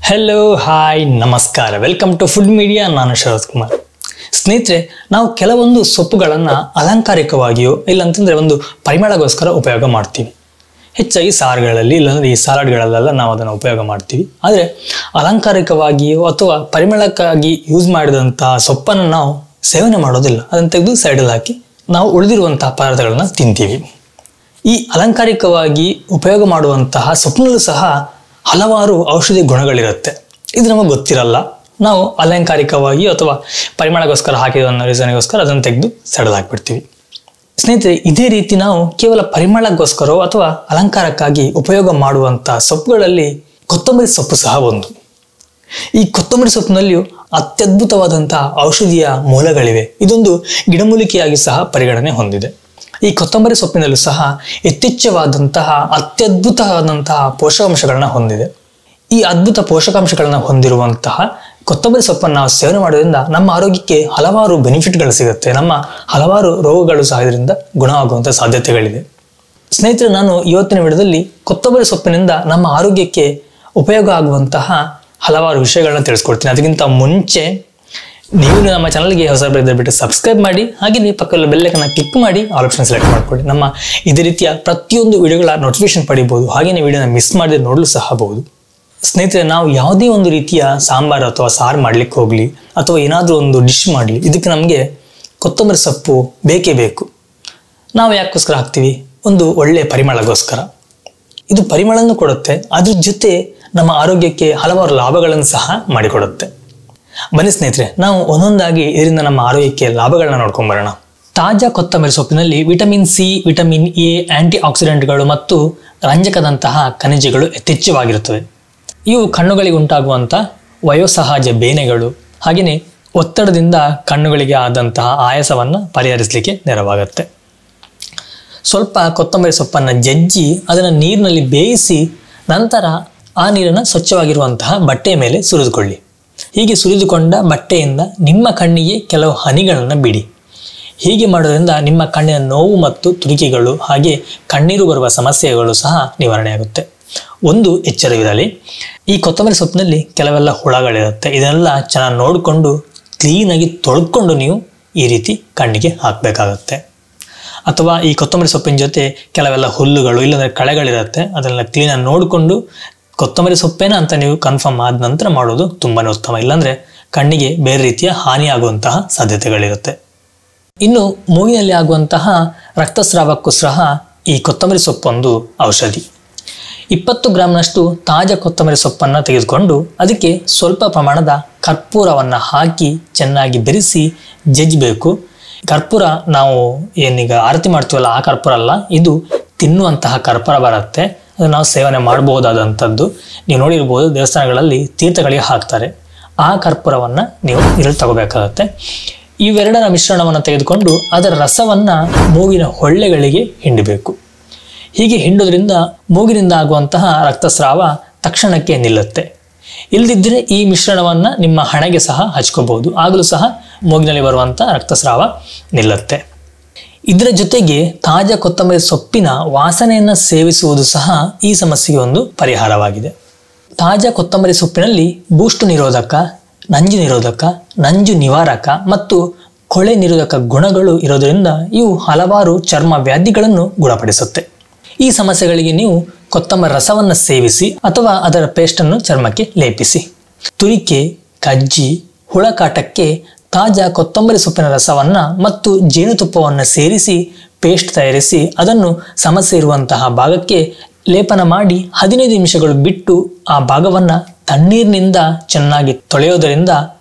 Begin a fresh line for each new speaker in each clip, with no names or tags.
Hello hi ನಮಸ್ಕಾರ, welcome to food media. ನಾನು ಶರತ್ ಕುಮಾರ್. ಸ್ನೇಹಿತರೆ, ನಾವು ಕೆಲವೊಂದು ಸೊಪ್ಪುಗಳನ್ನು ಅಲಂಕಾರಿಕವಾಗಿಯೋ ಇಲ್ಲಂತಂದರೆ ಒಂದು ಪರಿಮಳಗೋಸ್ಕರ ಉಪಯೋಗ ಮಾಡ್ತೀವಿ. ಹೆಚ್ಚಾಗಿ ಸಾರುಗಳಲ್ಲಿ ಇಲ್ಲಾಂದರೆ ಈ ಸಲಾಡ್ಗಳಲ್ಲೆಲ್ಲ ನಾವು ಅದನ್ನು ಉಪಯೋಗ ಮಾಡ್ತೀವಿ. ಆದರೆ ಅಲಂಕಾರಿಕವಾಗಿಯೋ ಅಥವಾ ಪರಿಮಳಕ್ಕಾಗಿ ಯೂಸ್ ಮಾಡಿದಂತಹ ಸೊಪ್ಪನ್ನು ನಾವು ಸೇವನೆ ಮಾಡೋದಿಲ್ಲ. ಅದನ್ನು ತೆಗೆದು ಸೈಡಲ್ಲಿ ಹಾಕಿ ನಾವು ಉಳಿದಿರುವಂತಹ ಪದಾರ್ಥಗಳನ್ನು ತಿಂತೀವಿ. ಈ ಅಲಂಕಾರಿಕವಾಗಿ ಉಪಯೋಗ ಮಾಡುವಂತಹ ಸೊಪ್ಪಿನಲ್ಲೂ ಸಹ ಹಲವಾರು ಔಷಧಿ ಗುಣಗಳಿರುತ್ತೆ. ಇದು ನಮಗೆ ಗೊತ್ತಿರಲ್ಲ. ನಾವು ಅಲಂಕಾರಿಕವಾಗಿ ಅಥವಾ ಪರಿಮಳಗೋಸ್ಕರ ಹಾಕಿದ ಅನ್ನೋ ರೀಸನ್ಗೋಸ್ಕರ ಅದನ್ನು ತೆಗೆದು ಸೈಡಲ್ಲಿ ಹಾಕ್ಬಿಡ್ತೀವಿ. ಸ್ನೇಹಿತರೆ, ಇದೇ ರೀತಿ ನಾವು ಕೇವಲ ಪರಿಮಳಕ್ಕೋಸ್ಕರ ಅಥವಾ ಅಲಂಕಾರಕ್ಕಾಗಿ ಉಪಯೋಗ ಮಾಡುವಂಥ ಸೊಪ್ಪುಗಳಲ್ಲಿ ಕೊತ್ತಂಬರಿ ಸೊಪ್ಪು ಸಹ ಒಂದು. ಈ ಕೊತ್ತಂಬರಿ ಸೊಪ್ಪಿನಲ್ಲಿಯೂ ಅತ್ಯದ್ಭುತವಾದಂತಹ ಔಷಧಿಯ ಮೂಲಗಳಿವೆ. ಇದೊಂದು ಗಿಡಮೂಲಿಕೆಯಾಗಿ ಸಹ ಪರಿಗಣನೆ ಹೊಂದಿದೆ. ಈ ಕೊತ್ತಂಬರಿ ಸೊಪ್ಪಿನಲ್ಲೂ ಸಹ ಯಥೇಚ್ಛವಾದಂತಹ ಅತ್ಯದ್ಭುತವಾದಂತಹ ಪೋಷಕಾಂಶಗಳನ್ನ ಹೊಂದಿದೆ. ಈ ಅದ್ಭುತ ಪೋಷಕಾಂಶಗಳನ್ನ ಹೊಂದಿರುವಂತಹ ಕೊತ್ತಂಬರಿ ಸೊಪ್ಪನ್ನು ನಾವು ಸೇವನೆ ಮಾಡೋದ್ರಿಂದ ನಮ್ಮ ಆರೋಗ್ಯಕ್ಕೆ ಹಲವಾರು ಬೆನಿಫಿಟ್ಗಳು ಸಿಗುತ್ತೆ. ನಮ್ಮ ಹಲವಾರು ರೋಗಗಳು ಸಹ ಇದರಿಂದ ಗುಣವಾಗುವಂಥ ಸಾಧ್ಯತೆಗಳಿದೆ. ಸ್ನೇಹಿತರೆ, ನಾನು ಇವತ್ತಿನ ವಿಡಿಯೋದಲ್ಲಿ ಕೊತ್ತಂಬರಿ ಸೊಪ್ಪಿನಿಂದ ನಮ್ಮ ಆರೋಗ್ಯಕ್ಕೆ ಉಪಯೋಗ ಆಗುವಂತಹ ಹಲವಾರು ವಿಷಯಗಳನ್ನ ತಿಳಿಸ್ಕೊಡ್ತೀನಿ. ಅದಕ್ಕಿಂತ ಮುಂಚೆ ನೀವು ನಮ್ಮ ಚಾನಲ್ಗೆ ಹೊಸಬರಿದ್ದರೆ ಬಿಟ್ಟು ಸಬ್ಸ್ಕ್ರೈಬ್ ಮಾಡಿ, ಹಾಗೆ ನೀವು ಪಕ್ಕದಲ್ಲಿ ಬೆಲ್ ಐಕಾನ್ ಕ್ಲಿಕ್ ಮಾಡಿ ಆಲ್ ಆಪ್ಷನ್ ಸೆಲೆಕ್ಟ್ ಮಾಡ್ಕೊಳ್ಳಿ. ನಮ್ಮ ಇದೇ ರೀತಿಯ ಪ್ರತಿಯೊಂದು ವಿಡಿಯೋಗಳ ನೋಟಿಫಿಕೇಶನ್ ಪಡಿಬಹುದು. ಹಾಗೆಯೇ ವಿಡಿಯೋನ ಮಿಸ್ ಮಾಡದೆ ನೋಡಲು ಸಹ ಬಹುದು. ಸ್ನೇಹಿತರೆ, ನಾವು ಯಾವುದೇ ಒಂದು ರೀತಿಯ ಸಾಂಬಾರು ಅಥವಾ ಸಾರು ಮಾಡ್ಲಿಕ್ಕೆ ಹೋಗಲಿ ಅಥವಾ ಏನಾದರೂ ಒಂದು ಡಿಶ್ ಮಾಡಲಿ, ಇದಕ್ಕೆ ನಮಗೆ ಕೊತ್ತಂಬರಿ ಸೊಪ್ಪು ಬೇಕೇ ಬೇಕು. ನಾವು ಯಾಕೋಸ್ಕರ ಹಾಕ್ತೀವಿ? ಒಂದು ಒಳ್ಳೆಯ ಪರಿಮಳಗೋಸ್ಕರ. ಇದು ಪರಿಮಳವನ್ನು ಕೊಡುತ್ತೆ, ಅದ್ರ ಜೊತೆ ನಮ್ಮ ಆರೋಗ್ಯಕ್ಕೆ ಹಲವಾರು ಲಾಭಗಳನ್ನು ಸಹ ಮಾಡಿಕೊಡುತ್ತೆ. ಬನ್ನಿ ಸ್ನೇಹಿತರೆ, ನಾವು ಒಂದೊಂದಾಗಿ ಇದರಿಂದ ನಮ್ಮ ಆರೋಗ್ಯಕ್ಕೆ ಲಾಭಗಳನ್ನ ನೋಡ್ಕೊಂಡ್ ಬರೋಣ. ತಾಜಾ ಕೊತ್ತಂಬರಿ ಸೊಪ್ಪಿನಲ್ಲಿ ವಿಟಮಿನ್ ಸಿ, ವಿಟಮಿನ್ ಎ, ಆಂಟಿ ಆಕ್ಸಿಡೆಂಟ್ಗಳು ಮತ್ತು ರಂಜಕದಂತಹ ಖನಿಜಗಳು ಯಥೇಚ್ಛವಾಗಿರುತ್ತವೆ. ಇವು ಕಣ್ಣುಗಳಿಗೆ ಉಂಟಾಗುವಂಥ ವಯೋಸಹಜ ಬೇನೆಗಳು ಹಾಗೆಯೇ ಒತ್ತಡದಿಂದ ಕಣ್ಣುಗಳಿಗೆ ಆದಂತಹ ಆಯಾಸವನ್ನು ಪರಿಹರಿಸಲಿಕ್ಕೆ ನೆರವಾಗುತ್ತೆ. ಸ್ವಲ್ಪ ಕೊತ್ತಂಬರಿ ಸೊಪ್ಪನ್ನು ಜಜ್ಜಿ ಅದನ್ನು ನೀರಿನಲ್ಲಿ ಬೇಯಿಸಿ ನಂತರ ಆ ನೀರನ್ನು ಸ್ವಚ್ಛವಾಗಿರುವಂತಹ ಬಟ್ಟೆಯ ಮೇಲೆ ಸುರಿದುಕೊಳ್ಳಿ. ಹೀಗೆ ಸುರಿದುಕೊಂಡ ಬಟ್ಟೆಯಿಂದ ನಿಮ್ಮ ಕಣ್ಣಿಗೆ ಕೆಲವು ಹನಿಗಳನ್ನು ಬಿಡಿ. ಹೀಗೆ ಮಾಡೋದ್ರಿಂದ ನಿಮ್ಮ ಕಣ್ಣಿನ ನೋವು ಮತ್ತು ತುರಿಕೆಗಳು ಹಾಗೆ ಕಣ್ಣೀರು ಬರುವ ಸಮಸ್ಯೆಗಳು ಸಹ ನಿವಾರಣೆಯಾಗುತ್ತೆ. ಒಂದು ಎಚ್ಚರವಿರಲಿ, ಈ ಕೊತ್ತಂಬರಿ ಸೊಪ್ಪಿನಲ್ಲಿ ಕೆಲವೆಲ್ಲ ಹುಳಗಳಿರುತ್ತೆ. ಇದನ್ನೆಲ್ಲ ಚೆನ್ನಾಗಿ ನೋಡಿಕೊಂಡು ಕ್ಲೀನಾಗಿ ತೊಳ್ಕೊಂಡು ನೀವು ಈ ರೀತಿ ಕಣ್ಣಿಗೆ ಹಾಕಬೇಕಾಗತ್ತೆ. ಅಥವಾ ಈ ಕೊತ್ತಂಬರಿ ಸೊಪ್ಪಿನ ಜೊತೆ ಕೆಲವೆಲ್ಲ ಹುಲ್ಲುಗಳು ಇಲ್ಲಾಂದರೆ ಕಳೆಗಳಿರುತ್ತೆ, ಅದನ್ನೆಲ್ಲ ಕ್ಲೀನಾಗಿ ನೋಡಿಕೊಂಡು ಕೊತ್ತಂಬರಿ ಸೊಪ್ಪೇನ ಅಂತ ನೀವು ಕನ್ಫರ್ಮ್ ಆದ ನಂತರ ಮಾಡೋದು ತುಂಬಾ ಉತ್ತಮ. ಇಲ್ಲಾಂದರೆ ಕಣ್ಣಿಗೆ ಬೇರೆ ರೀತಿಯ ಹಾನಿಯಾಗುವಂತಹ ಸಾಧ್ಯತೆಗಳಿರುತ್ತೆ. ಇನ್ನು ಮೂಗಿನಲ್ಲಿ ಆಗುವಂತಹ ರಕ್ತಸ್ರಾವಕ್ಕೂ ಸಹ ಈ ಕೊತ್ತಂಬರಿ ಸೊಪ್ಪೊಂದು ಔಷಧಿ. 20 ಗ್ರಾಮ್ನಷ್ಟು ತಾಜಾ ಕೊತ್ತಂಬರಿ ಸೊಪ್ಪನ್ನು ತೆಗೆದುಕೊಂಡು ಅದಕ್ಕೆ ಸ್ವಲ್ಪ ಪ್ರಮಾಣದ ಕರ್ಪೂರವನ್ನು ಹಾಕಿ ಚೆನ್ನಾಗಿ ಬೆರೆಸಿ ಜಜ್ಜಬೇಕು. ಕರ್ಪೂರ ನಾವು ಏನೀಗ ಆರತಿ ಮಾಡ್ತೀವಲ್ಲ ಆ ಕರ್ಪೂರ ಅಲ್ಲ, ಇದು ತಿನ್ನುವಂತಹ ಕರ್ಪೂರ ಬರುತ್ತೆ. ಅದು ನಾವು ಸೇವನೆ ಮಾಡಬಹುದಾದಂಥದ್ದು. ನೀವು ನೋಡಿರ್ಬೋದು, ದೇವಸ್ಥಾನಗಳಲ್ಲಿ ತೀರ್ಥಗಳಿಗೆ ಹಾಕ್ತಾರೆ. ಆ ಕರ್ಪೂರವನ್ನು ನೀವು ಇದರಲ್ಲಿ ತಗೋಬೇಕಾಗತ್ತೆ. ಇವೆರಡರ ಮಿಶ್ರಣವನ್ನು ತೆಗೆದುಕೊಂಡು ಅದರ ರಸವನ್ನು ಮೂಗಿನ ಹೊಳ್ಳೆಗಳಿಗೆ ಹಿಂಡಬೇಕು. ಹೀಗೆ ಹಿಂಡೋದ್ರಿಂದ ಮೂಗಿನಿಂದ ಆಗುವಂತಹ ರಕ್ತಸ್ರಾವ ತಕ್ಷಣಕ್ಕೆ ನಿಲ್ಲುತ್ತೆ. ಇಲ್ಲದಿದ್ದರೆ ಈ ಮಿಶ್ರಣವನ್ನು ನಿಮ್ಮ ಹಣೆಗೆ ಸಹ ಹಚ್ಕೋಬಹುದು, ಆಗಲೂ ಸಹ ಮೂಗಿನಲ್ಲಿ ಬರುವಂಥ ರಕ್ತಸ್ರಾವ ನಿಲ್ಲುತ್ತೆ. ಇದರ ಜೊತೆಗೆ ತಾಜಾ ಕೊತ್ತಂಬರಿ ಸೊಪ್ಪಿನ ವಾಸನೆಯನ್ನು ಸೇವಿಸುವುದು ಸಹ ಈ ಸಮಸ್ಯೆಗೆ ಒಂದು ಪರಿಹಾರವಾಗಿದೆ. ತಾಜಾ ಕೊತ್ತಂಬರಿ ಸೊಪ್ಪಿನಲ್ಲಿ ಬೂಷ್ಟು ನಿರೋಧಕ, ನಂಜು ನಿರೋಧಕ, ನಂಜು ನಿವಾರಕ ಮತ್ತು ಕೊಳೆ ನಿರೋಧಕ ಗುಣಗಳು ಇರೋದರಿಂದ ಇವು ಹಲವಾರು ಚರ್ಮ ವ್ಯಾಧಿಗಳನ್ನು ಗುಣಪಡಿಸುತ್ತೆ. ಈ ಸಮಸ್ಯೆಗಳಿಗೆ ನೀವು ಕೊತ್ತಂಬರಿ ರಸವನ್ನು ಸೇವಿಸಿ ಅಥವಾ ಅದರ ಪೇಸ್ಟನ್ನು ಚರ್ಮಕ್ಕೆ ಲೇಪಿಸಿ. ತುರಿಕೆ, ಕಜ್ಜಿ, ಹುಳಕಾಟಕ್ಕೆ ತಾಜಾ ಕೊತ್ತಂಬರಿ ಸೊಪ್ಪಿನ ರಸವನ್ನು ಮತ್ತು ಜೇನುತುಪ್ಪವನ್ನು ಸೇರಿಸಿ ಪೇಸ್ಟ್ ತಯಾರಿಸಿ ಅದನ್ನು ಸಮಸ್ಯೆ ಇರುವಂತಹ ಭಾಗಕ್ಕೆ ಲೇಪನ ಮಾಡಿ 15 ನಿಮಿಷಗಳು ಬಿಟ್ಟು ಆ ಭಾಗವನ್ನು ತಣ್ಣೀರಿನಿಂದ ಚೆನ್ನಾಗಿ ತೊಳೆಯೋದರಿಂದ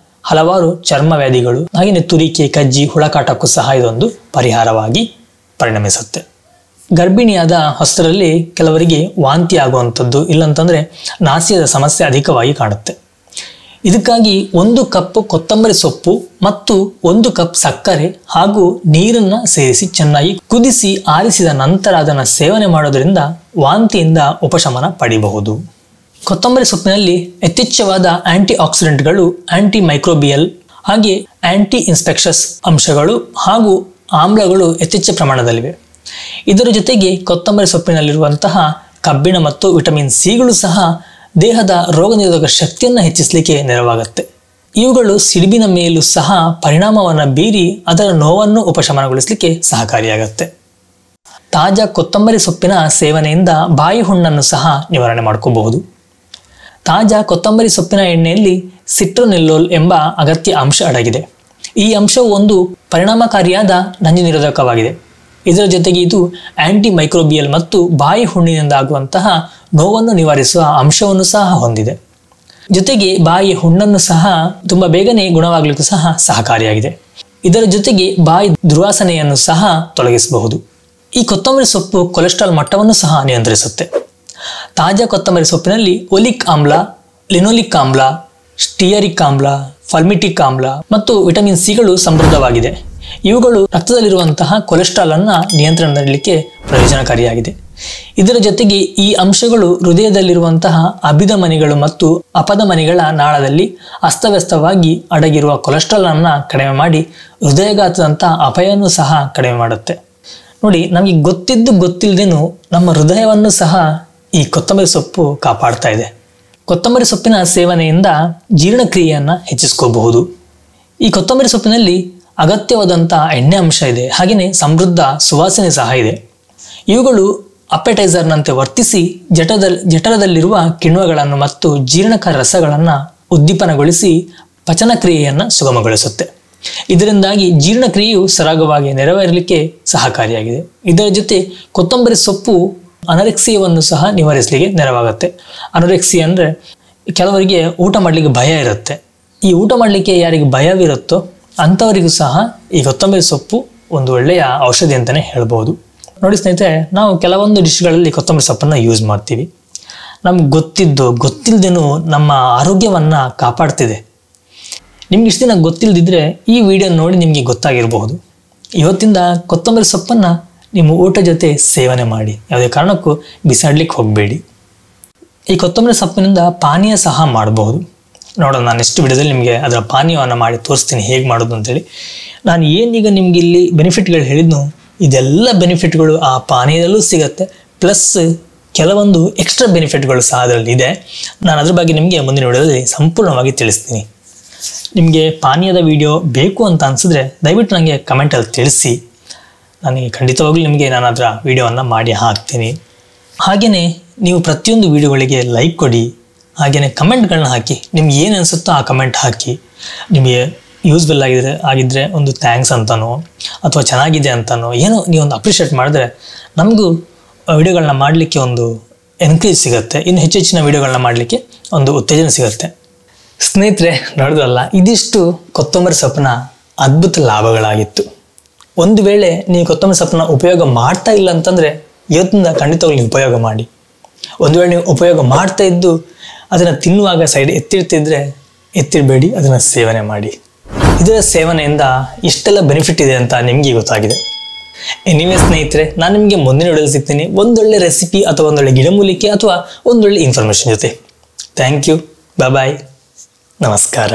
ಹಲವಾರು ಚರ್ಮ ವ್ಯಾಧಿಗಳು ಹಾಗೆಯೇ ತುರಿಕೆ, ಕಜ್ಜಿ, ಹುಳಕಾಟಕ್ಕೂ ಸಹ ಇದೊಂದು ಪರಿಹಾರವಾಗಿ ಪರಿಣಮಿಸುತ್ತೆ. ಗರ್ಭಿಣಿಯಾದ ಹೊಸರಲ್ಲಿ ಕೆಲವರಿಗೆ ವಾಂತಿ ಆಗುವಂಥದ್ದು ಇಲ್ಲಂತಂದರೆ ನಾಸಿಯದ ಸಮಸ್ಯೆ ಅಧಿಕವಾಗಿ ಕಾಣುತ್ತೆ. ಇದಕ್ಕಾಗಿ 1 ಕಪ್ ಕೊತ್ತಂಬರಿ ಸೊಪ್ಪು ಮತ್ತು 1 ಕಪ್ ಸಕ್ಕರೆ ಹಾಗೂ ನೀರನ್ನು ಸೇರಿಸಿ ಚೆನ್ನಾಗಿ ಕುದಿಸಿ ಆರಿಸಿದ ನಂತರ ಅದನ್ನು ಸೇವನೆ ಮಾಡೋದರಿಂದ ವಾಂತಿಯಿಂದ ಉಪಶಮನ ಪಡೆಯಬಹುದು. ಕೊತ್ತಂಬರಿ ಸೊಪ್ಪಿನಲ್ಲಿ ಯಥೇಚ್ಛವಾದ ಆಂಟಿ ಆಕ್ಸಿಡೆಂಟ್ಗಳು, ಆಂಟಿ ಮೈಕ್ರೋಬಿಯಲ್ ಹಾಗೆ ಆಂಟಿ ಇನ್ಫೆಕ್ಷಸ್ ಅಂಶಗಳು ಹಾಗೂ ಆಮ್ಲಗಳು ಯಥೇಚ್ಛ ಪ್ರಮಾಣದಲ್ಲಿವೆ. ಇದರ ಜೊತೆಗೆ ಕೊತ್ತಂಬರಿ ಸೊಪ್ಪಿನಲ್ಲಿರುವಂತಹ ಕಬ್ಬಿಣ ಮತ್ತು ವಿಟಮಿನ್ ಸಿಗಳು ಸಹ ದೇಹದ ರೋಗ ನಿರೋಧಕ ಶಕ್ತಿಯನ್ನು ಹೆಚ್ಚಿಸಲಿಕ್ಕೆ ನೆರವಾಗುತ್ತೆ. ಇವುಗಳು ಸಿಡಿಬಿನ ಮೇಲೂ ಸಹ ಪರಿಣಾಮವನ್ನು ಬೀರಿ ಅದರ ನೋವನ್ನು ಉಪಶಮನಗೊಳಿಸಲಿಕ್ಕೆ ಸಹಕಾರಿಯಾಗುತ್ತೆ. ತಾಜಾ ಕೊತ್ತಂಬರಿ ಸೊಪ್ಪಿನ ಸೇವನೆಯಿಂದ ಬಾಯಿ ಹುಣ್ಣನ್ನು ಸಹ ನಿವಾರಣೆ ಮಾಡ್ಕೋಬಹುದು. ತಾಜಾ ಕೊತ್ತಂಬರಿ ಸೊಪ್ಪಿನ ಎಣ್ಣೆಯಲ್ಲಿ ಸಿಟ್ರೋನೆಲ್ಲೋಲ್ ಎಂಬ ಅಗತ್ಯ ಅಂಶ ಅಡಗಿದೆ. ಈ ಅಂಶವು ಒಂದು ಪರಿಣಾಮಕಾರಿಯಾದ ನಂಜು ನಿರೋಧಕವಾಗಿದೆ. ಇದರ ಜೊತೆಗೆ ಇದು ಆಂಟಿ ಮೈಕ್ರೋಬಿಯಲ್ ಮತ್ತು ಬಾಯಿ ಹುಣ್ಣಿನಿಂದ ಆಗುವಂತಹ ನೋವನ್ನು ನಿವಾರಿಸುವ ಅಂಶವನ್ನು ಸಹ ಹೊಂದಿದೆ. ಜೊತೆಗೆ ಬಾಯಿ ಹುಣ್ಣನ್ನು ಸಹ ತುಂಬ ಬೇಗನೆ ಗುಣವಾಗಲಿಕ್ಕೂ ಸಹ ಸಹಕಾರಿಯಾಗಿದೆ. ಇದರ ಜೊತೆಗೆ ಬಾಯಿ ದುರ್ವಾಸನೆಯನ್ನು ಸಹ ತೊಲಗಿಸಬಹುದು. ಈ ಕೊತ್ತಂಬರಿ ಸೊಪ್ಪು ಕೊಲೆಸ್ಟ್ರಾಲ್ ಮಟ್ಟವನ್ನು ಸಹ ನಿಯಂತ್ರಿಸುತ್ತೆ. ತಾಜಾ ಕೊತ್ತಂಬರಿ ಸೊಪ್ಪಿನಲ್ಲಿ ಒಲಿಕ್ ಆಮ್ಲ, ಲಿನೋಲಿಕ್ ಆಮ್ಲ, ಸ್ಟಿಯರಿಕ್ ಆಮ್ಲ, ಫಲ್ಮಿಟಿಕ್ ಆಮ್ಲ ಮತ್ತು ವಿಟಮಿನ್ ಸಿಗಳು ಸಮೃದ್ಧವಾಗಿದೆ. ಇವುಗಳು ರಕ್ತದಲ್ಲಿರುವಂತಹ ಕೊಲೆಸ್ಟ್ರಾಲ್ ಅನ್ನು ನಿಯಂತ್ರಣದಲ್ಲಿಕ್ಕೆ ಪ್ರಯೋಜನಕಾರಿಯಾಗಿದೆ. ಇದರ ಜೊತೆಗೆ ಈ ಅಂಶಗಳು ಹೃದಯದಲ್ಲಿರುವಂತಹ ಅಭಿಧಮನಿಗಳು ಮತ್ತು ಅಪಧಮನಿಗಳ ನಾಳದಲ್ಲಿ ಅಸ್ತವ್ಯಸ್ತವಾಗಿ ಅಡಗಿರುವ ಕೊಲೆಸ್ಟ್ರಾಲ್ ಅನ್ನು ಕಡಿಮೆ ಮಾಡಿ ಹೃದಯಘಾತದಂತಹ ಅಪಾಯವನ್ನು ಸಹ ಕಡಿಮೆ ಮಾಡುತ್ತೆ. ನೋಡಿ, ನಮಗೆ ಗೊತ್ತಿಲ್ಲದೇನು ನಮ್ಮ ಹೃದಯವನ್ನು ಸಹ ಈ ಕೊತ್ತಂಬರಿ ಸೊಪ್ಪು ಕಾಪಾಡ್ತಾ ಇದೆ. ಕೊತ್ತಂಬರಿ ಸೊಪ್ಪಿನ ಸೇವನೆಯಿಂದ ಜೀರ್ಣಕ್ರಿಯೆಯನ್ನು ಹೆಚ್ಚಿಸ್ಕೋಬಹುದು. ಈ ಕೊತ್ತಂಬರಿ ಸೊಪ್ಪಿನಲ್ಲಿ ಅಗತ್ಯವಾದಂಥ ಎಣ್ಣೆ ಅಂಶ ಇದೆ, ಹಾಗೆಯೇ ಸಮೃದ್ಧ ಸುವಾಸನೆ ಸಹ ಇದೆ. ಇವುಗಳು ಅಪೆಟೈಸರ್ನಂತೆ ವರ್ತಿಸಿ ಜಠರದಲ್ಲಿರುವ ಕಿಣ್ವಗಳನ್ನು ಮತ್ತು ಜೀರ್ಣಕ ರಸಗಳನ್ನು ಉದ್ದೀಪನಗೊಳಿಸಿ ಪಚನ ಕ್ರಿಯೆಯನ್ನು ಸುಗಮಗೊಳಿಸುತ್ತೆ. ಇದರಿಂದಾಗಿ ಜೀರ್ಣಕ್ರಿಯೆಯು ಸರಾಗವಾಗಿ ನೆರವೇರಲಿಕ್ಕೆ ಸಹಕಾರಿಯಾಗಿದೆ. ಇದರ ಜೊತೆ ಕೊತ್ತಂಬರಿ ಸೊಪ್ಪು ಅನರೆಕ್ಸಿಯವನ್ನು ಸಹ ನಿವಾರಿಸಲಿಕ್ಕೆ ನೆರವಾಗುತ್ತೆ. ಅನರೆಕ್ಸಿಯ ಅಂದರೆ ಕೆಲವರಿಗೆ ಊಟ ಮಾಡಲಿಕ್ಕೆ ಭಯ ಇರುತ್ತೆ. ಈ ಊಟ ಮಾಡಲಿಕ್ಕೆ ಯಾರಿಗೆ ಭಯವಿರುತ್ತೋ ಅಂಥವರಿಗೂ ಸಹ ಈ ಕೊತ್ತಂಬರಿ ಸೊಪ್ಪು ಒಂದು ಒಳ್ಳೆಯ ಔಷಧಿ ಅಂತಲೇ ಹೇಳ್ಬೋದು. ನೋಡಿ ಸ್ನೇಹಿತರೆ, ನಾವು ಕೆಲವೊಂದು ಡಿಶ್ಗಳಲ್ಲಿ ಕೊತ್ತಂಬರಿ ಸೊಪ್ಪನ್ನು ಯೂಸ್ ಮಾಡ್ತೀವಿ. ನಮ್ಗೆ ಗೊತ್ತಿಲ್ಲದೇನೂ ನಮ್ಮ ಆರೋಗ್ಯವನ್ನು ಕಾಪಾಡ್ತಿದೆ. ನಿಮ್ಗೆ ಇಷ್ಟು ದಿನ ಗೊತ್ತಿಲ್ಲದಿದ್ದರೆ ಈ ವಿಡಿಯೋ ನೋಡಿ ನಿಮಗೆ ಗೊತ್ತಾಗಿರಬಹುದು. ಇವತ್ತಿಂದ ಕೊತ್ತಂಬರಿ ಸೊಪ್ಪನ್ನು ನಿಮ್ಮ ಊಟ ಜೊತೆ ಸೇವನೆ ಮಾಡಿ, ಯಾವುದೇ ಕಾರಣಕ್ಕೂ ಬಿಸಾಡ್ಲಿಕ್ಕೆ ಹೋಗಬೇಡಿ. ಈ ಕೊತ್ತಂಬರಿ ಸೊಪ್ಪಿನಿಂದ ಪಾನೀಯ ಸಹ ಮಾಡಬಹುದು. ನೋಡೋಣ, ನಾನು ನೆಕ್ಸ್ಟ್ ವಿಡಿಯೋದಲ್ಲಿ ನಿಮಗೆ ಅದರ ಪಾನೀಯವನ್ನು ಮಾಡಿ ತೋರಿಸ್ತೀನಿ ಹೇಗೆ ಮಾಡೋದು ಅಂತೇಳಿ. ನಾನು ಏನೀಗ ನಿಮ್ಗೆ ಇಲ್ಲಿ ಬೆನಿಫಿಟ್ಗಳು ಹೇಳಿದ್ನು, ಇದೆಲ್ಲ ಬೆನಿಫಿಟ್ಗಳು ಆ ಪಾನೀಯದಲ್ಲೂ ಸಿಗುತ್ತೆ. ಪ್ಲಸ್ ಕೆಲವೊಂದು ಎಕ್ಸ್ಟ್ರಾ ಬೆನಿಫಿಟ್ಗಳು ಸಹ ಅದರಲ್ಲಿ ಇದೆ. ನಾನು ಅದ್ರ ಬಗ್ಗೆ ನಿಮಗೆ ಮುಂದಿನ ವಿಡಿಯೋದಲ್ಲಿ ಸಂಪೂರ್ಣವಾಗಿ ತಿಳಿಸ್ತೀನಿ. ನಿಮಗೆ ಪಾನೀಯದ ವಿಡಿಯೋ ಬೇಕು ಅಂತ ಅನಿಸಿದ್ರೆ ದಯವಿಟ್ಟು ನನಗೆ ಕಮೆಂಟಲ್ಲಿ ತಿಳಿಸಿ. ನನಗೆ ಖಂಡಿತವಾಗ್ಲೂ ನಾನು ಅದರ ವಿಡಿಯೋವನ್ನು ಮಾಡಿ ಹಾಕ್ತೀನಿ. ಹಾಗೆಯೇ ನೀವು ಪ್ರತಿಯೊಂದು ವಿಡಿಯೋಗಳಿಗೆ ಲೈಕ್ ಕೊಡಿ, ಹಾಗೆಯೇ ಕಮೆಂಟ್ಗಳನ್ನ ಹಾಕಿ. ನಿಮ್ಗೆ ಏನು ಅನಿಸುತ್ತೋ ಆ ಕಮೆಂಟ್ ಹಾಕಿ. ನಿಮಗೆ ಯೂಸ್ಫುಲ್ ಆಗಿದ್ದರೆ ಒಂದು ಥ್ಯಾಂಕ್ಸ್ ಅಂತನೋ ಅಥವಾ ಚೆನ್ನಾಗಿದೆ ಅಂತನೋ ಏನೋ ನೀವೊಂದು ಅಪ್ರಿಷಿಯೇಟ್ ಮಾಡಿದ್ರೆ ನಮಗೂ ವಿಡಿಯೋಗಳನ್ನ ಮಾಡಲಿಕ್ಕೆ ಒಂದು ಎನ್ಕರೇಜ್ ಸಿಗುತ್ತೆ. ಇನ್ನು ಹೆಚ್ಚಿನ ವಿಡಿಯೋಗಳನ್ನ ಮಾಡಲಿಕ್ಕೆ ಒಂದು ಉತ್ತೇಜನ ಸಿಗುತ್ತೆ. ಸ್ನೇಹಿತರೆ, ನೋಡಿದ್ರಲ್ಲ, ಇದಿಷ್ಟು ಕೊತ್ತಂಬರಿ ಸೊಪ್ಪಿನ ಅದ್ಭುತ ಲಾಭಗಳಾಗಿತ್ತು. ಒಂದು ವೇಳೆ ನೀವು ಕೊತ್ತಂಬರಿ ಸೊಪ್ಪನ್ನ ಉಪಯೋಗ ಮಾಡ್ತಾ ಇಲ್ಲ ಅಂತಂದರೆ ಇವತ್ತಿಂದ ಖಂಡಿತವಾಗಿ ನೀವು ಉಪಯೋಗ ಮಾಡಿ. ಒಂದು ವೇಳೆ ನೀವು ಉಪಯೋಗ ಮಾಡ್ತಾ ಇದ್ದು ಅದನ್ನು ತಿನ್ನುವಾಗ ಸೈಡ್ ಎತ್ತಿಡಬೇಡಿ, ಅದನ್ನು ಸೇವನೆ ಮಾಡಿ. ಇದರ ಸೇವನೆಯಿಂದ ಇಷ್ಟೆಲ್ಲ ಬೆನಿಫಿಟ್ ಇದೆ ಅಂತ ನಿಮಗೆ ಗೊತ್ತಾಗಿದೆ. ಎನಿವೇ ಸ್ನೇಹಿತರೆ, ನಾನು ನಿಮಗೆ ಮುಂದಿನ ವಿಡಿಯೋದಲ್ಲಿ ಸಿಗ್ತೀನಿ ಒಂದೊಳ್ಳೆ ರೆಸಿಪಿ ಅಥವಾ ಒಂದೊಳ್ಳೆ ಗಿಡಮೂಲಿಕೆ ಅಥವಾ ಒಂದೊಳ್ಳೆ ಇನ್ಫಾರ್ಮೇಷನ್ ಜೊತೆ. ಥ್ಯಾಂಕ್ ಯು, ಬಾಯ್, ನಮಸ್ಕಾರ.